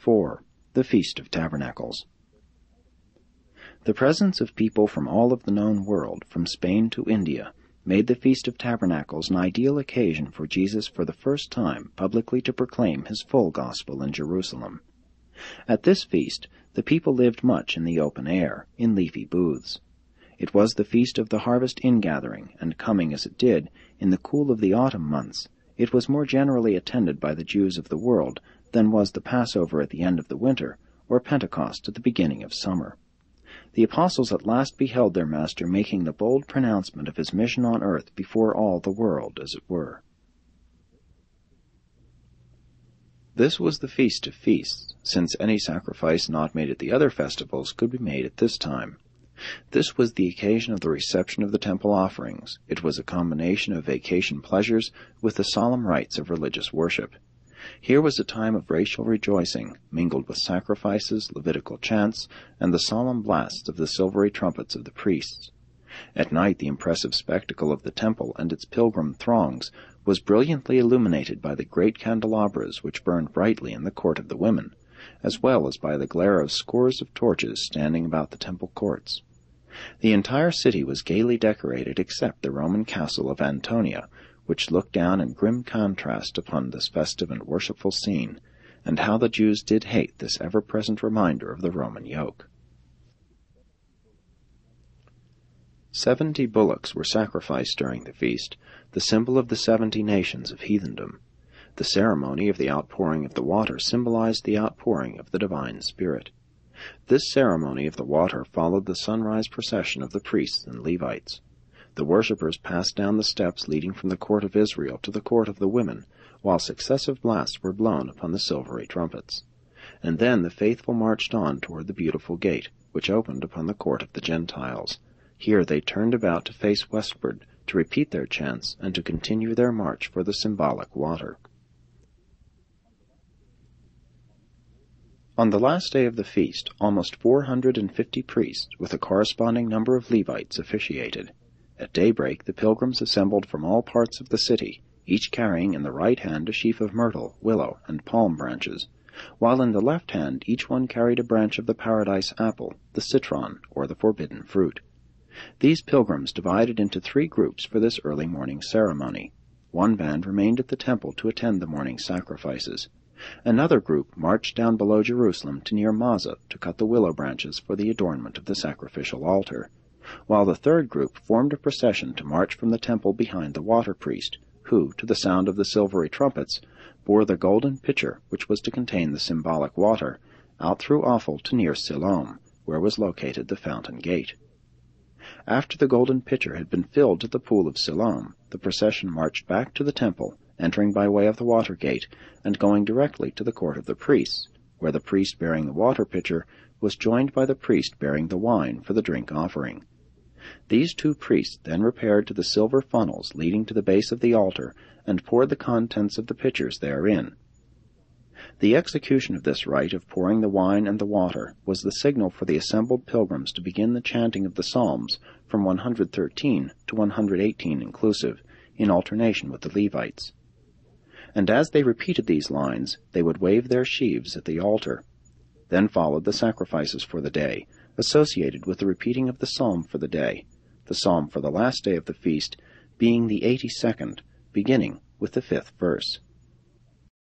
4. The Feast of Tabernacles. The presence of people from all of the known world, from Spain to India, made the Feast of Tabernacles an ideal occasion for Jesus for the first time publicly to proclaim his full gospel in Jerusalem. At this feast, the people lived much in the open air, in leafy booths. It was the feast of the harvest ingathering, and coming as it did, in the cool of the autumn months, it was more generally attended by the Jews of the world than was the Passover at the end of the winter, or Pentecost at the beginning of summer. The apostles at last beheld their Master making the bold pronouncement of his mission on earth before all the world, as it were. This was the feast of feasts, since any sacrifice not made at the other festivals could be made at this time. This was the occasion of the reception of the temple offerings. It was a combination of vacation pleasures with the solemn rites of religious worship. Here was a time of racial rejoicing, mingled with sacrifices, Levitical chants, and the solemn blasts of the silvery trumpets of the priests. At night the impressive spectacle of the temple and its pilgrim throngs was brilliantly illuminated by the great candelabras which burned brightly in the court of the women, as well as by the glare of scores of torches standing about the temple courts. The entire city was gaily decorated except the Roman castle of Antonia, which looked down in grim contrast upon this festive and worshipful scene, and how the Jews did hate this ever-present reminder of the Roman yoke. 70 bullocks were sacrificed during the feast, the symbol of the 70 nations of heathendom. The ceremony of the outpouring of the water symbolized the outpouring of the divine Spirit. This ceremony of the water followed the sunrise procession of the priests and Levites. The worshippers passed down the steps leading from the court of Israel to the court of the women, while successive blasts were blown upon the silvery trumpets. And then the faithful marched on toward the beautiful gate, which opened upon the court of the Gentiles. Here they turned about to face westward, to repeat their chants, and to continue their march for the symbolic water. On the last day of the feast, almost 450 priests, with a corresponding number of Levites, officiated. At daybreak the pilgrims assembled from all parts of the city, each carrying in the right hand a sheaf of myrtle, willow, and palm branches, while in the left hand each one carried a branch of the paradise apple, the citron, or the forbidden fruit. These pilgrims divided into 3 groups for this early morning ceremony. One band remained at the temple to attend the morning sacrifices. Another group marched down below Jerusalem to near Mazah to cut the willow branches for the adornment of the sacrificial altar, while the third group formed a procession to march from the temple behind the water priest, who, to the sound of the silvery trumpets, bore the golden pitcher which was to contain the symbolic water, out through Ophel to near Siloam, where was located the fountain gate. After the golden pitcher had been filled to the pool of Siloam, the procession marched back to the temple, entering by way of the water gate, and going directly to the court of the priests, where the priest bearing the water pitcher was joined by the priest bearing the wine for the drink offering. These 2 priests then repaired to the silver funnels leading to the base of the altar, and poured the contents of the pitchers therein. The execution of this rite of pouring the wine and the water was the signal for the assembled pilgrims to begin the chanting of the psalms from 113 to 118 inclusive, in alternation with the Levites. And as they repeated these lines, they would wave their sheaves at the altar. Then followed the sacrifices for the day, associated with the repeating of the psalm for the day, the psalm for the last day of the feast being the 82nd, beginning with the 5th verse.